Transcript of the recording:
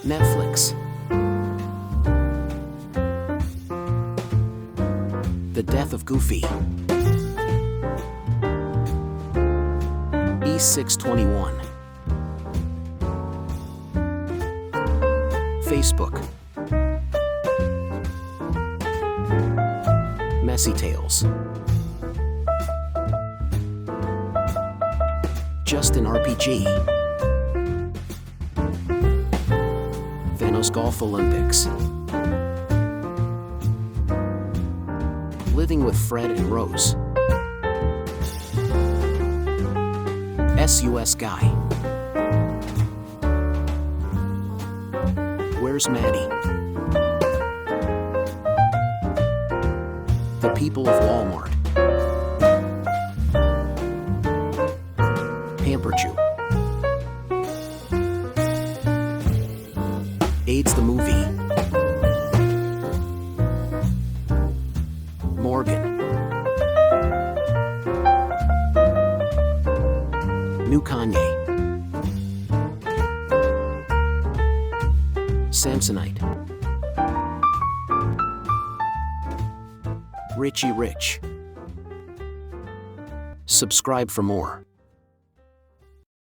Netflix. The Death of Goofy. E621. Facebook. Messy Tales. Justin RPG. Thanos Golf Olympics. Living with Fred and Rose. SUS Guy. Where's Maddie? The People of Walmart. Pamper Chew. AIDS the Movie. Morgan. New Kanye. Samsonite. Richie Rich. Subscribe for more.